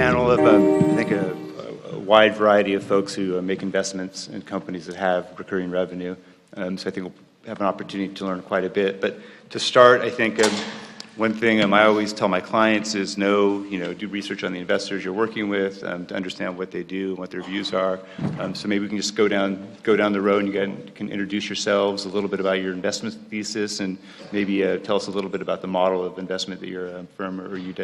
panel of, I think, a wide variety of folks who make investments in companies that have recurring revenue. So I think we'll have an opportunity to learn quite a bit. But to start, I think one thing I always tell my clients is do research on the investors you're working with to understand what they do and what their views are. So maybe we can just go down the road and you can introduce yourselves, a little bit about your investment thesis, and maybe tell us a little bit about the model of investment that your firm or you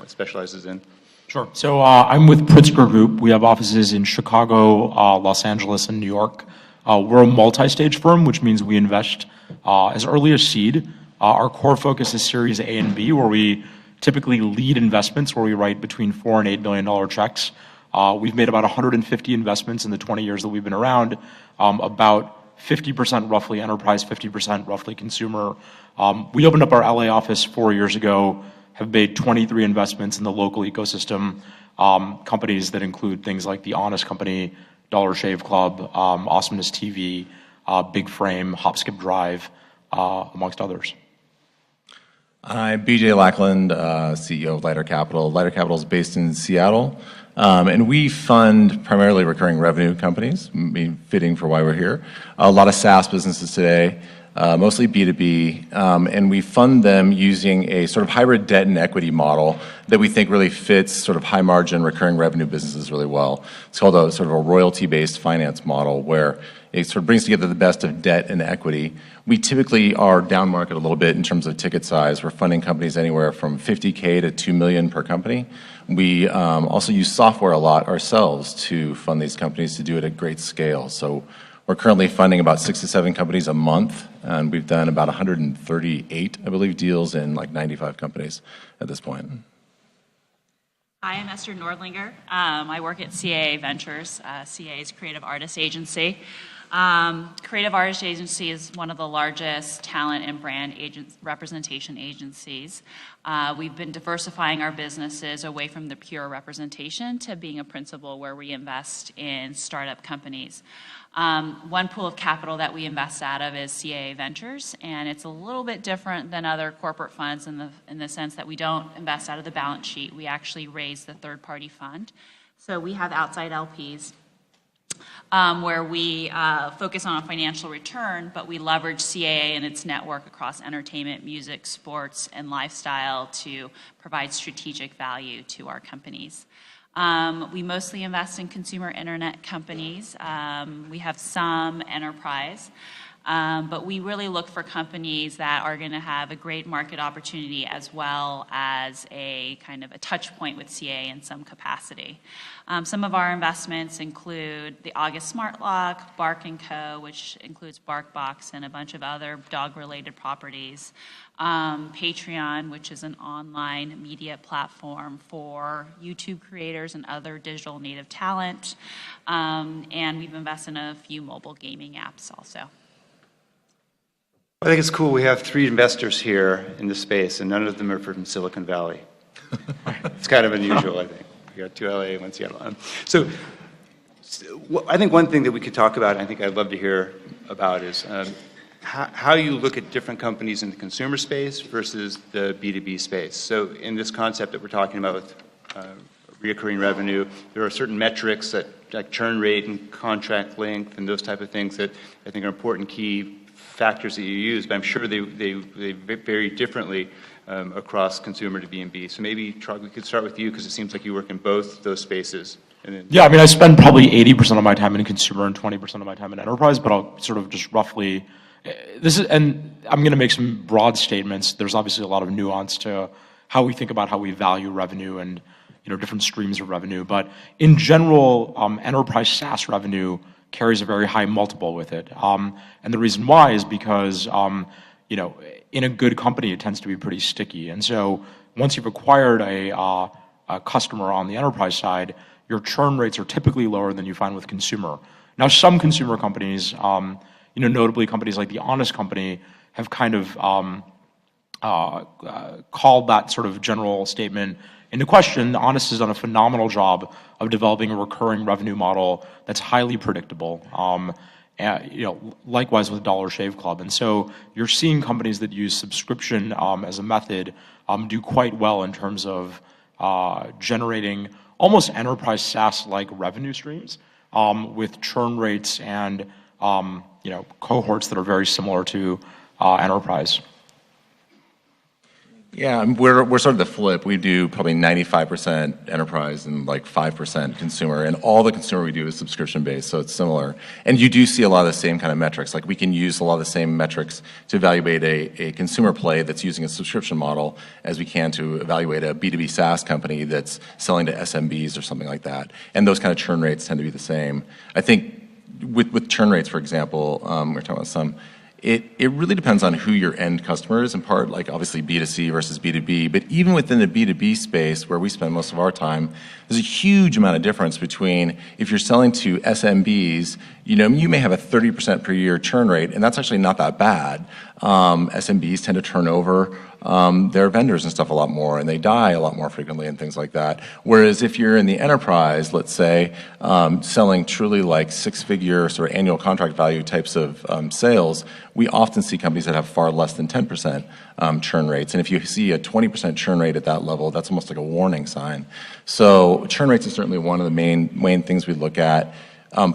specializes in. Sure. So I'm with Pritzker Group. We have offices in Chicago, Los Angeles, and New York. We're a multi-stage firm, which means we invest as early as seed. Our core focus is Series A and B, where we typically lead investments, where we write between $4 and $8 million checks. We've made about 150 investments in the 20 years that we've been around, about 50% roughly enterprise, 50% roughly consumer. We opened up our LA office 4 years ago, have made 23 investments in the local ecosystem, companies that include things like The Honest Company, Dollar Shave Club, Awesomeness TV, Big Frame, Hop Skip Drive, amongst others. I'm BJ Lackland, CEO of Lighter Capital. Lighter Capital is based in Seattle, and we fund primarily recurring revenue companies, fitting for why we're here. A lot of SaaS businesses today, mostly B2B, and we fund them using a sort of hybrid debt and equity model that we think really fits sort of high margin recurring revenue businesses really well. It's called a sort of a royalty-based finance model where it sort of brings together the best of debt and equity. We typically are down market a little bit in terms of ticket size. We're funding companies anywhere from $50K to $2 million per company. We also use software a lot ourselves to fund these companies to do it at great scale. So we're currently funding about 6 to 7 companies a month, and we've done about 138, I believe, deals in like 95 companies at this point. Hi, I'm Esther Nordlinger. I work at CAA Ventures. CAA is a creative artist agency. Creative Artist Agency is one of the largest talent and brand representation agencies. We've been diversifying our businesses away from the pure representation to being a principal where we invest in startup companies. One pool of capital that we invest out of is CAA Ventures, and it's a little bit different than other corporate funds in the sense that we don't invest out of the balance sheet. We actually raise the third-party fund. So we have outside LPs. Where we focus on a financial return, but we leverage CAA and its network across entertainment, music, sports, and lifestyle to provide strategic value to our companies. We mostly invest in consumer internet companies. We have some enterprise. But we really look for companies that are going to have a great market opportunity as well as a kind of a touch point with CA in some capacity. Some of our investments include the August Smart Lock, Bark & Co., which includes BarkBox and a bunch of other dog-related properties. Patreon, which is an online media platform for YouTube creators and other digital native talent. And we've invested in a few mobile gaming apps also. I think it's cool. We have 3 investors here in this space, and none of them are from Silicon Valley. It's kind of unusual, I think. We got 2 LA and 1 Seattle. So I think one thing that we could talk about, and I think I'd love to hear about, is how you look at different companies in the consumer space versus the B2B space. So in this concept that we're talking about with recurring revenue, there are certain metrics that, like churn rate and contract length and those type of things that I think are important key factors that you use, but I'm sure they vary differently across consumer to B2B. So maybe, Trog, we could start with you because it seems like you work in both those spaces. Yeah, I mean, I spend probably 80% of my time in consumer and 20% of my time in enterprise, but I'll sort of just roughly, and I'm going to make some broad statements. There's obviously a lot of nuance to how we think about how we value revenue and different streams of revenue. But in general, enterprise SaaS revenue carries a very high multiple with it. And the reason why is because, in a good company, it tends to be pretty sticky. And so once you've acquired a customer on the enterprise side, your churn rates are typically lower than you find with consumer. Now, some consumer companies, notably companies like The Honest Company, have kind of called that sort of general statement into question. The Honest has done a phenomenal job of developing a recurring revenue model that's highly predictable. Likewise with Dollar Shave Club. And so you're seeing companies that use subscription as a method do quite well in terms of generating almost enterprise SaaS-like revenue streams with churn rates and cohorts that are very similar to enterprise. Yeah, we're sort of the flip. We do probably 95% enterprise and like 5% consumer, and all the consumer we do is subscription-based, so it's similar. And you do see a lot of the same kind of metrics. Like we can use a lot of the same metrics to evaluate a consumer play that's using a subscription model as we can to evaluate a B2B SaaS company that's selling to SMBs or something like that. And those kind of churn rates tend to be the same. I think with churn rates, for example, we're talking about some. It really depends on who your end customer is, in part, like obviously B2C versus B2B, but even within the B2B space where we spend most of our time, there's a huge amount of difference between if you're selling to SMBs, you may have a 30% per year churn rate, and that's actually not that bad. SMBs tend to turn over their vendors and stuff a lot more, and they die a lot more frequently and things like that. Whereas if you're in the enterprise, let's say, selling truly like six-figure sort of annual contract value types of sales, we often see companies that have far less than 10% churn rates. And if you see a 20% churn rate at that level, that's almost like a warning sign. So churn rates is certainly one of the main things we look at.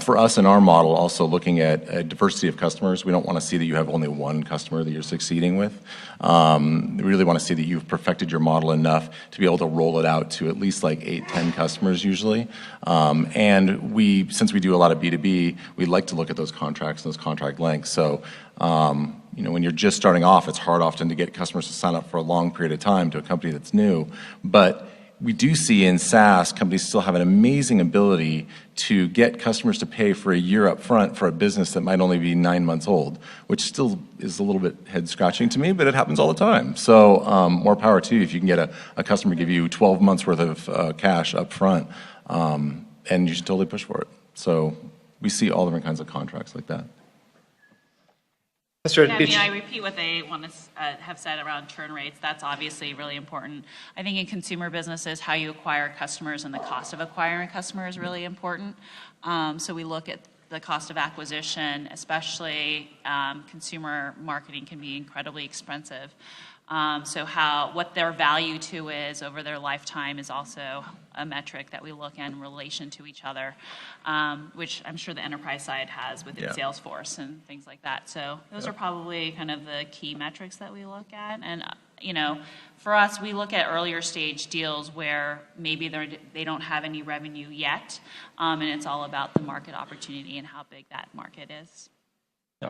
For us in our model, also looking at a diversity of customers, we don't want to see that you have only one customer that you're succeeding with. We really want to see that you've perfected your model enough to be able to roll it out to at least like 8, 10 customers usually. And since we do a lot of B2B, we like to look at those contracts and those contract lengths. So, when you're just starting off, it's hard often to get customers to sign up for a long period of time to a company that's new. But we do see in SaaS, companies still have an amazing ability to get customers to pay for a year up front for a business that might only be 9 months old, which still is a little bit head-scratching to me, but it happens all the time. So more power to you if you can get a customer give you 12 months worth of cash up front, and you should totally push for it. So we see all different kinds of contracts like that. Mr. Yeah, I repeat what they want to have said around churn rates. That's obviously really important. I think in consumer businesses, how you acquire customers and the cost of acquiring a customer is really important. So we look at the cost of acquisition, especially consumer marketing can be incredibly expensive. So what their value to is over their lifetime is also a metric that we look at in relation to each other, which I'm sure the enterprise side has within Salesforce and things like that. So those are probably kind of the key metrics that we look at. And, for us, we look at earlier stage deals where maybe they don't have any revenue yet, and it's all about the market opportunity and how big that market is.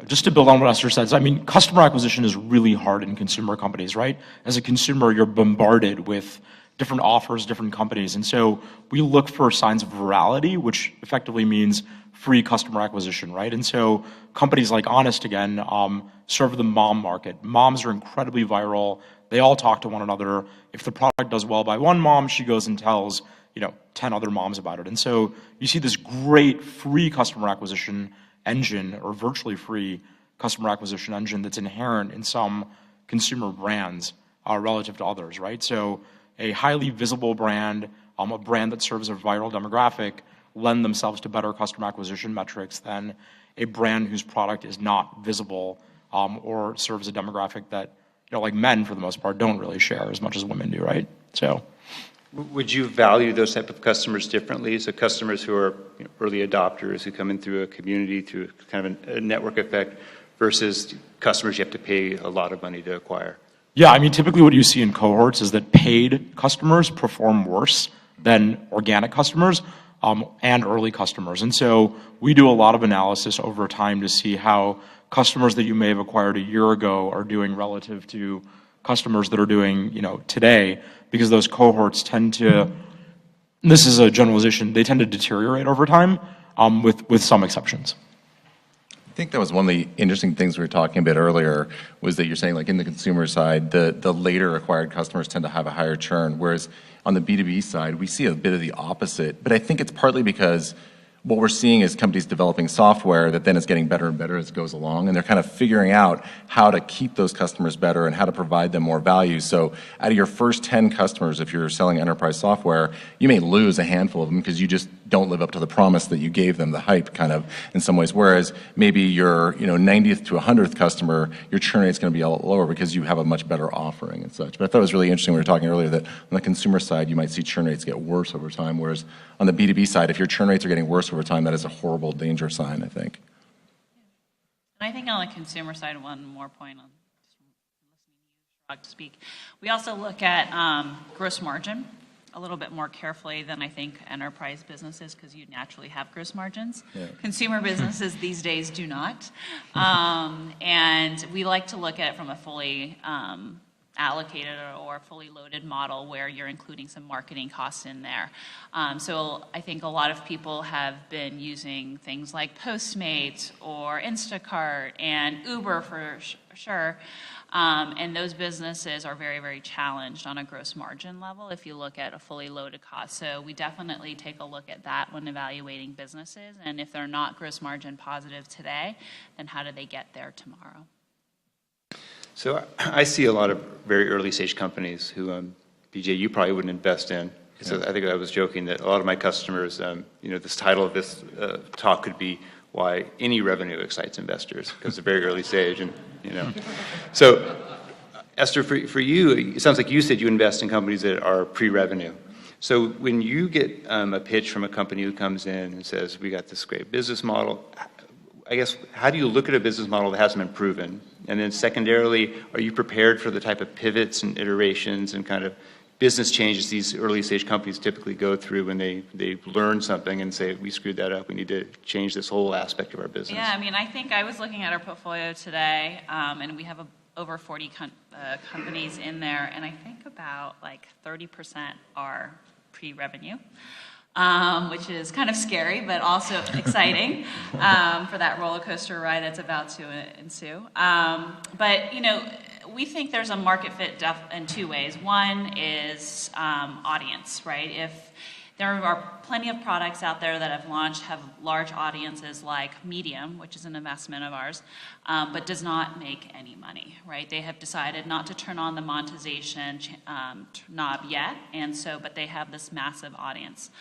Just to build on what Esther says, customer acquisition is really hard in consumer companies, right? As a consumer, you're bombarded with different offers, different companies. And so we look for signs of virality, which effectively means free customer acquisition, right? And so companies like Honest, again, serve the mom market. Moms are incredibly viral. They all talk to one another. If the product does well by one mom, she goes and tells, 10 other moms about it. And so you see this great free customer acquisition engine, or virtually free customer acquisition engine, that's inherent in some consumer brands relative to others, right? So a highly visible brand, a brand that serves a viral demographic, lend themselves to better customer acquisition metrics than a brand whose product is not visible or serves a demographic that, like men for the most part, don't really share as much as women do, right? So. Would you value those type of customers differently? So customers who are early adopters, who come in through a community, through kind of a network effect, versus customers you have to pay a lot of money to acquire? Yeah, typically what you see in cohorts is that paid customers perform worse than organic customers and early customers. And so we do a lot of analysis over time to see how customers that you may have acquired a year ago are doing relative to customers that are doing, today, because those cohorts tend to, this is a generalization, they tend to deteriorate over time, with some exceptions. I think that was one of the interesting things we were talking about earlier, was that you're saying, like in the consumer side, the later acquired customers tend to have a higher churn, whereas on the B2B side, we see a bit of the opposite. But I think it's partly because what we're seeing is companies developing software that then is getting better and better as it goes along, and they're kind of figuring out how to keep those customers better and how to provide them more value. So out of your first 10 customers, if you're selling enterprise software, you may lose a handful of them because you just don't live up to the promise that you gave them, the hype kind of in some ways. Whereas maybe your 90th to 100th customer, your churn rate's going to be a lot lower because you have a much better offering and such. But I thought it was really interesting, we were talking earlier, that on the consumer side, you might see churn rates get worse over time, whereas on the B2B side, if your churn rates are getting worse over time, that is a horrible danger sign, I think. And I think on the consumer side, one more point on listening to you speak. We also look at gross margin a little bit more carefully than I think enterprise businesses, because you naturally have gross margins. Yeah. Consumer businesses these days do not. And we like to look at it from a fully allocated or fully loaded model where you're including some marketing costs in there. So I think a lot of people have been using things like Postmates or Instacart and Uber for sure. And those businesses are very, very challenged on a gross margin level if you look at a fully loaded cost. So we definitely take a look at that when evaluating businesses. And if they're not gross margin positive today, then how do they get there tomorrow? So I see a lot of very early stage companies who, BJ, you probably wouldn't invest in. So I think I was joking that a lot of my customers, this title of this talk could be why any revenue excites investors, because it's a very early stage, and So, Esther, for you, it sounds like you said you invest in companies that are pre-revenue. So when you get a pitch from a company who comes in and says, we got this great business model, I guess, how do you look at a business model that hasn't been proven? And then secondarily, are you prepared for the type of pivots and iterations and kind of business changes these early stage companies typically go through when they learn something and say, we screwed that up, we need to change this whole aspect of our business? Yeah, I mean, I think I was looking at our portfolio today, and we have over 40 companies in there, and I think about like 30% are pre-revenue. Which is kind of scary, but also exciting for that roller coaster ride that's about to ensue. But we think there's a market fit in two ways. One is audience, right? If there are plenty of products out there that have launched, have large audiences like Medium, which is an investment of ours, but does not make any money, right? They have decided not to turn on the monetization knob yet, but they have this massive audience.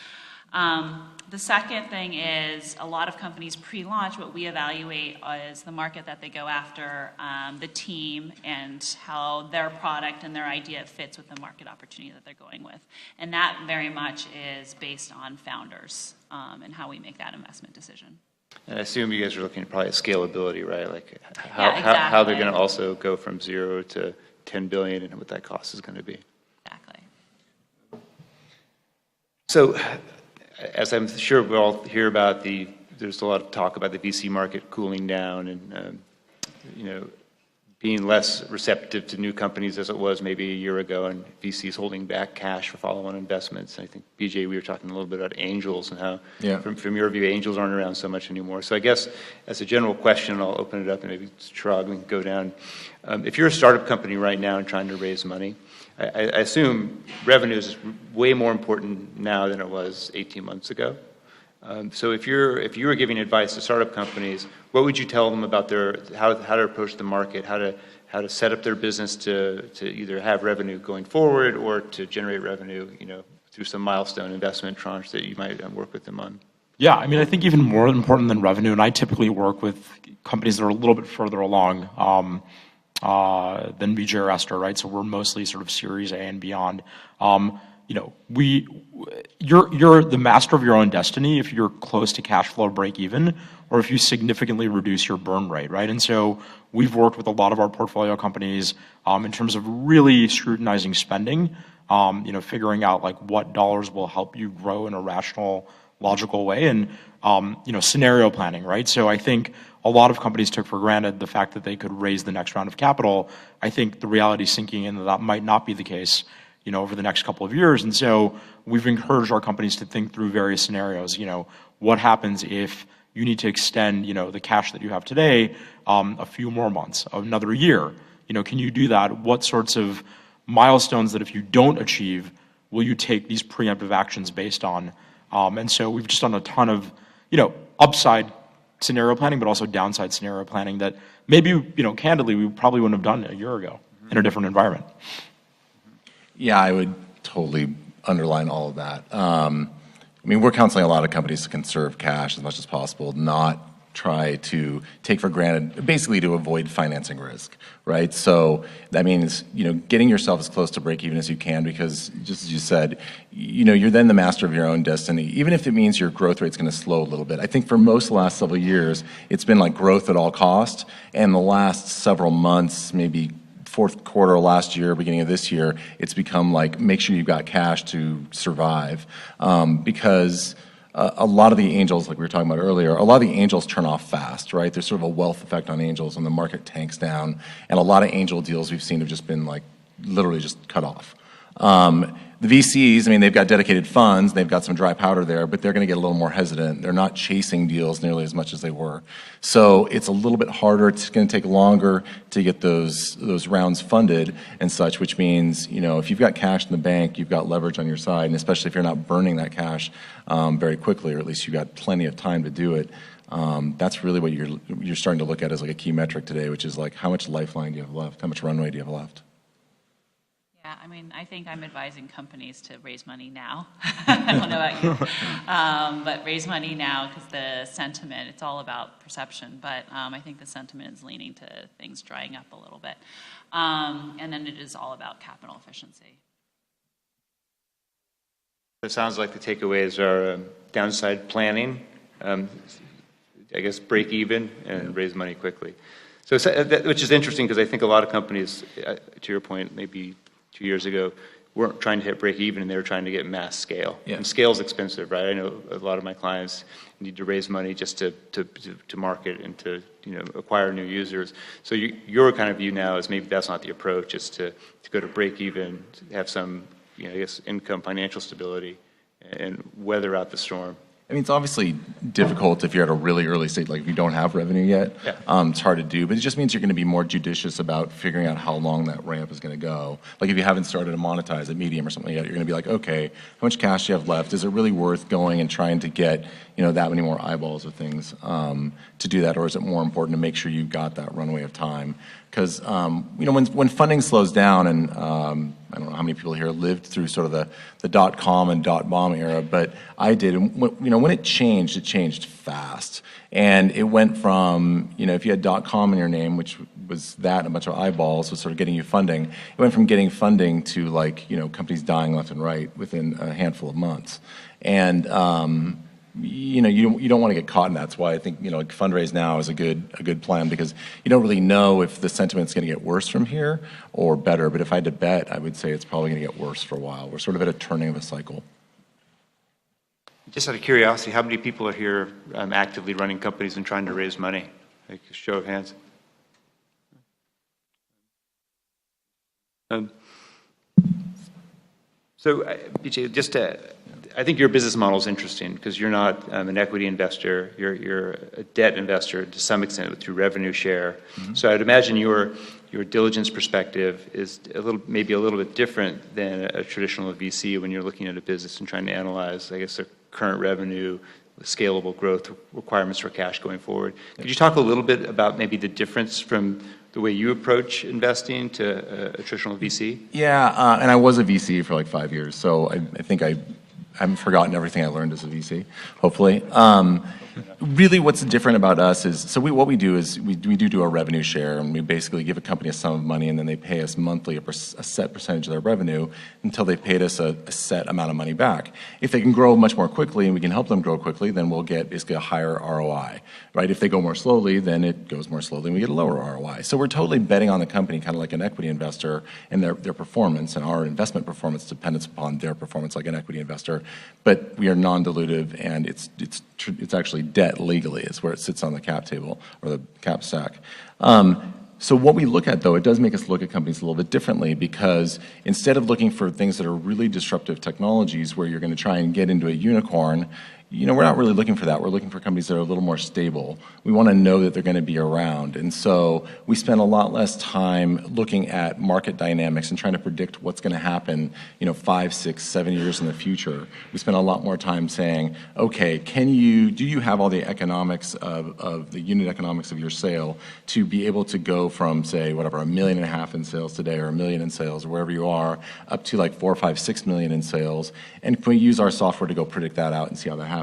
The second thing is a lot of companies pre-launch, what we evaluate is the market that they go after, the team, and how their product and their idea fits with the market opportunity that they're going with. And that very much is based on founders and how we make that investment decision. And I assume you guys are looking probably at scalability, right? Like how they're going to also go from 0 to 10 billion and what that cost is going to be. Exactly. So, as I'm sure we all hear about there's a lot of talk about the VC market cooling down and, being less receptive to new companies as it was maybe a year ago, and VCs holding back cash for follow-on investments. I think, BJ, we were talking a little bit about angels and how, from your view, angels aren't around so much anymore. So I guess as a general question, I'll open it up and maybe Chirag can go down. If you're a startup company right now and trying to raise money, I assume revenue is way more important now than it was 18 months ago. So if you were giving advice to startup companies, what would you tell them about how to approach the market, how to set up their business to either have revenue going forward or to generate revenue, through some milestone investment tranche that you might work with them on? Yeah, I mean, I think even more important than revenue, and I typically work with companies that are a little bit further along than BJ or Esther, right? So we're mostly sort of Series A and beyond. You're the master of your own destiny if you're close to cash flow break even, or if you significantly reduce your burn rate, right? And so we've worked with a lot of our portfolio companies in terms of really scrutinizing spending, figuring out like what dollars will help you grow in a rational, logical way, and scenario planning, right? So I think a lot of companies took for granted the fact that they could raise the next round of capital. I think the reality is sinking in that might not be the case, over the next couple of years. And so we've encouraged our companies to think through various scenarios. What happens if you need to extend, the cash that you have today a few more months, another year? Can you do that? What sorts of milestones that if you don't achieve, will you take these preemptive actions based on? And so we've just done a ton of, upside scenario planning, but also downside scenario planning that maybe, candidly, we probably wouldn't have done a year ago in a different environment. Yeah, I would totally underline all of that. I mean, we're counseling a lot of companies to conserve cash as much as possible, not try to take for granted, basically to avoid financing risk, right? So that means, getting yourself as close to break even as you can, because just as you said, you're then the master of your own destiny, even if it means your growth rate's gonna slow a little bit. I think for most of the last several years, it's been like growth at all cost, and the last several months, maybe fourth quarter of last year, beginning of this year, it's become like, make sure you've got cash to survive, because a lot of the angels, like we were talking about earlier, a lot of the angels turn off fast, right? There's sort of a wealth effect on angels when the market tanks down, and a lot of angel deals we've seen have just been like literally just cut off. The VCs, I mean, they've got dedicated funds, they've got some dry powder there, but they're going to get a little more hesitant. They're not chasing deals nearly as much as they were. So it's a little bit harder. It's going to take longer to get those rounds funded and such, which means, if you've got cash in the bank, you've got leverage on your side, and especially if you're not burning that cash very quickly, or at least you've got plenty of time to do it. That's really what you're starting to look at as like a key metric today, which is like, how much lifeline do you have left? How much runway do you have left? Yeah, I mean, I think I'm advising companies to raise money now. I don't know about you, but raise money now because the sentiment, it's all about perception, but I think the sentiment is leaning to things drying up a little bit. And then it is all about capital efficiency. It sounds like the takeaways are downside planning, I guess break even and raise money quickly. So, which is interesting because I think a lot of companies, to your point, maybe 2 years ago, weren't trying to hit break even, and they were trying to get mass scale. Yeah. And scale is expensive, right? I know a lot of my clients need to raise money just to market and to acquire new users. So your kind of view now is maybe that's not the approach. It's to go to break even, have some I guess income, financial stability, and weather out the storm. I mean, it's obviously difficult if you're at a really early stage, like if you don't have revenue yet. Yeah. It's hard to do, but it just means you're going to be more judicious about figuring out how long that ramp is going to go. Like if you haven't started to monetize at Medium or something yet, you're going to be like, okay, how much cash do you have left? Is it really worth going and trying to get that many more eyeballs or things to do that, or is it more important to make sure you've got that runway of time? Because when funding slows down, and I don't know how many people here lived through sort of the dot-com and dot-bomb era, but I did. And when it changed fast, and it went from if you had dot-com in your name, which was that and a bunch of eyeballs, was sort of getting you funding. It went from getting funding to companies dying left and right within a handful of months, and you don't want to get caught in that. That's why I think fundraise now is a good plan, because you don't really know if the sentiment's going to get worse from here or better. But if I had to bet, I would say it's probably going to get worse for a while. We're sort of at a turning of a cycle. Just out of curiosity, how many people are here actively running companies and trying to raise money? Like a show of hands. So, BJ, I think your business model is interesting because you're not an equity investor. You're a debt investor to some extent through revenue share. Mm-hmm. So I'd imagine your diligence perspective is maybe a little bit different than a traditional VC when you're looking at a business and trying to analyze, I guess, their current revenue, the scalable growth requirements for cash going forward. Could you talk a little bit about maybe the difference from the way you approach investing to a traditional VC? Yeah, and I was a VC for like 5 years, so I think I haven't forgotten everything I learned as a VC, hopefully. Really what's different about us is, so what we do is we do a revenue share, and we basically give a company a sum of money, and then they pay us monthly a set percentage of their revenue until they've paid us a set amount of money back. If they can grow much more quickly and we can help them grow quickly, then we'll get basically a higher ROI, right? If they go more slowly, then it goes more slowly and we get a lower ROI. So we're totally betting on the company, kind of like an equity investor, and their performance, and our investment performance depends upon their performance like an equity investor. But we are non-dilutive, and it's actually debt legally is where it sits on the cap table or the cap stack. So what we look at, though, it does make us look at companies a little bit differently, because instead of looking for things that are really disruptive technologies where you're going to try and get into a unicorn, we're not really looking for that. We're looking for companies that are a little more stable. We want to know that they're going to be around. And so we spend a lot less time looking at market dynamics and trying to predict what's going to happen, 5, 6, 7 years in the future. We spend a lot more time saying, okay, do you have all the economics of the unit economics of your sale to be able to go from, say, whatever, $1.5 million in sales today or $1 million in sales or wherever you are, up to like 4, 5, 6 million in sales. And can we use our software to go predict that out and see how that happens?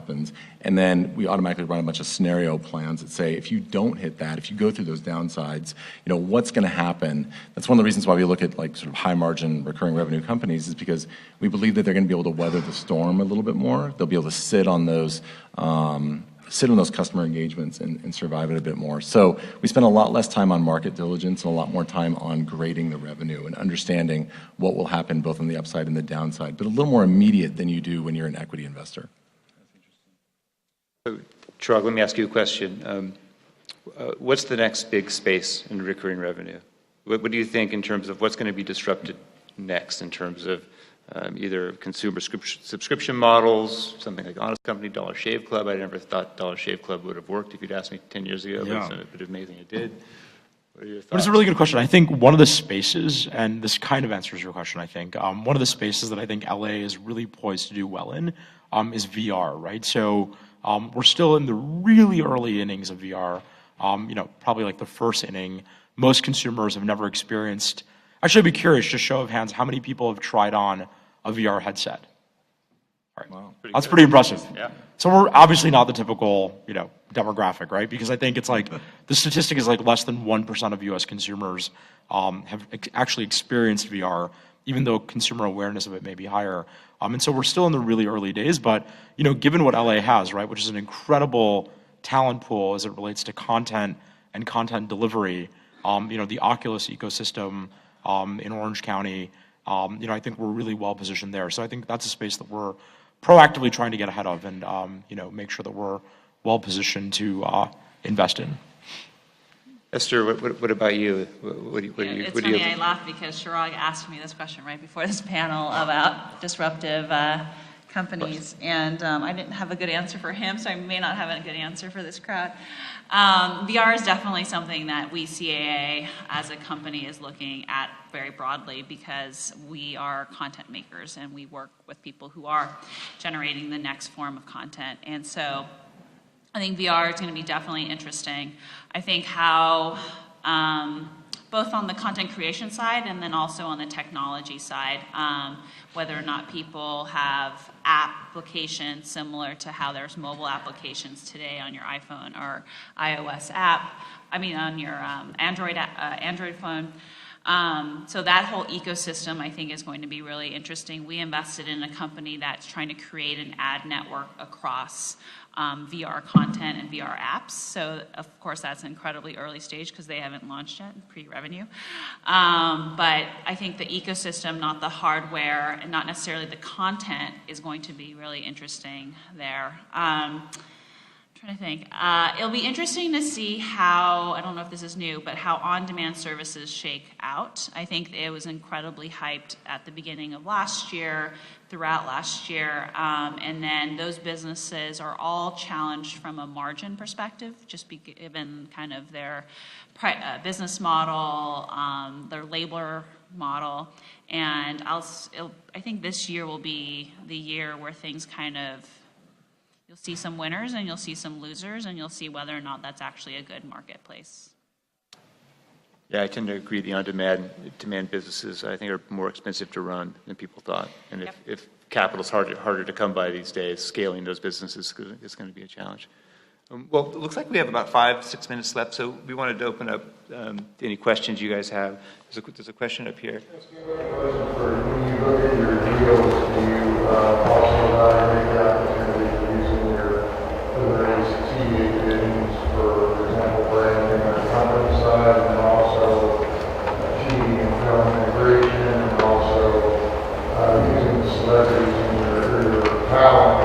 And then we automatically run a bunch of scenario plans that say, if you don't hit that, if you go through those downsides, what's going to happen? That's one of the reasons why we look at like sort of high margin recurring revenue companies, is because we believe that they're going to be able to weather the storm a little bit more. They'll be able to sit on those customer engagements and survive it a bit more. So we spend a lot less time on market diligence and a lot more time on grading the revenue and understanding what will happen both on the upside and the downside, but a little more immediate than you do when you're an equity investor. So, Chirag, let me ask you a question. What's the next big space in recurring revenue? What do you think in terms of what's going to be disrupted next in terms of either consumer subscription models, something like Honest Company, Dollar Shave Club? I never thought Dollar Shave Club would have worked if you'd asked me 10 years ago, but it's amazing it did. What are your thoughts? But it's a really good question. I think one of the spaces, and this kind of answers your question, I think, one of the spaces that I think LA is really poised to do well in is VR, right? So we're still in the really early innings of VR, probably like the first inning. Most consumers have never experienced. Actually, I'd be curious, just show of hands, how many people have tried on a VR headset? All right. Wow. That's pretty impressive. Yeah. So we're obviously not the typical, demographic, right? Because I think it's like, the statistic is like less than 1% of US consumers have actually experienced VR, even though consumer awareness of it may be higher. And so we're still in the really early days, but, given what LA has, right, which is an incredible talent pool as it relates to content and content delivery, the Oculus ecosystem in Orange County, I think we're really well positioned there. So I think that's a space that we're proactively trying to get ahead of and, make sure that we're well positioned to invest in. Esther, what about you? What do you? It's funny, I laugh because Chirag asked me this question right before this panel about disruptive companies, and I didn't have a good answer for him, so I may not have a good answer for this crowd. VR is definitely something that we, CAA, as a company, is looking at very broadly because we are content makers and we work with people who are generating the next form of content. And so I think VR is going to be definitely interesting. I think how, both on the content creation side and then also on the technology side, whether or not people have applications similar to how there's mobile applications today on your iPhone or iOS app, on your Android phone. So that whole ecosystem, I think, is going to be really interesting. We invested in a company that's trying to create an ad network across VR content and VR apps. So, of course, that's incredibly early stage because they haven't launched yet, pre-revenue. But I think the ecosystem, not the hardware, and not necessarily the content, is going to be really interesting there. Trying to think. It'll be interesting to see how, I don't know if this is new, but how on-demand services shake out. I think it was incredibly hyped at the beginning of last year, throughout last year, and then those businesses are all challenged from a margin perspective, just given kind of their business model, their labor model, and I think this year will be the year where things kind of, you'll see some winners and you'll see some losers, and you'll see whether or not that's actually a good marketplace. Yeah, I tend to agree. The on-demand businesses, I think, are more expensive to run than people thought. And if capital's harder to come by these days, scaling those businesses is going to be a challenge. Well, it looks like we have about 5-6 minutes left, so we wanted to open up to any questions you guys have. There's a question up here. When you look at your deals, do you also evaluate the opportunity of using your various TA divisions, for example, branding on the company side, and then also TV and film integration, and also using the celebrities in your talent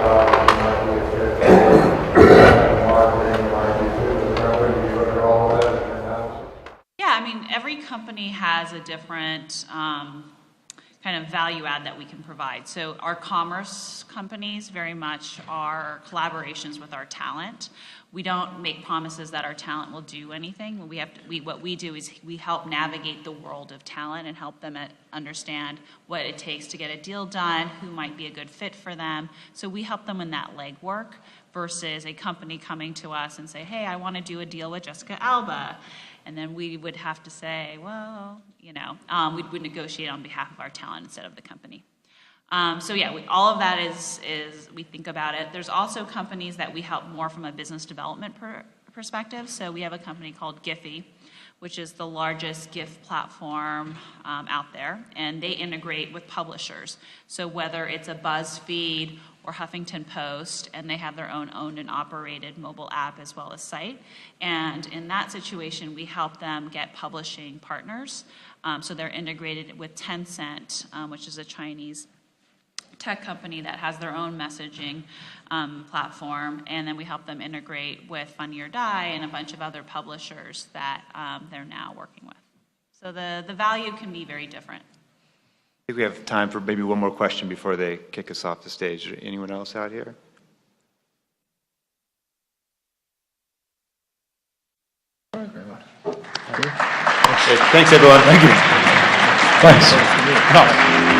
might be a fit for marketing, might be a fit for the company. You look at all of that in your analysis? Yeah, every company has a different kind of value add that we can provide. So our commerce companies very much are collaborations with our talent. We don't make promises that our talent will do anything. What we do is we help navigate the world of talent and help them understand what it takes to get a deal done, who might be a good fit for them. So we help them in that legwork versus a company coming to us and say, hey, I want to do a deal with Jessica Alba. And then we would have to say, well, we would negotiate on behalf of our talent instead of the company. So yeah, all of that is we think about it. There's also companies that we help more from a business development perspective. So we have a company called Giphy, which is the largest GIF platform out there, and they integrate with publishers. So whether it's a BuzzFeed or Huffington Post, and they have their own owned and operated mobile app as well as site. And in that situation, we help them get publishing partners. So they're integrated with Tencent, which is a Chinese tech company that has their own messaging platform, and then we help them integrate with Funny or Die and a bunch of other publishers that they're now working with. So the value can be very different. I think we have time for maybe one more question before they kick us off the stage. Anyone else out here? Thanks. Thanks, everyone. Thank you. Thanks. No.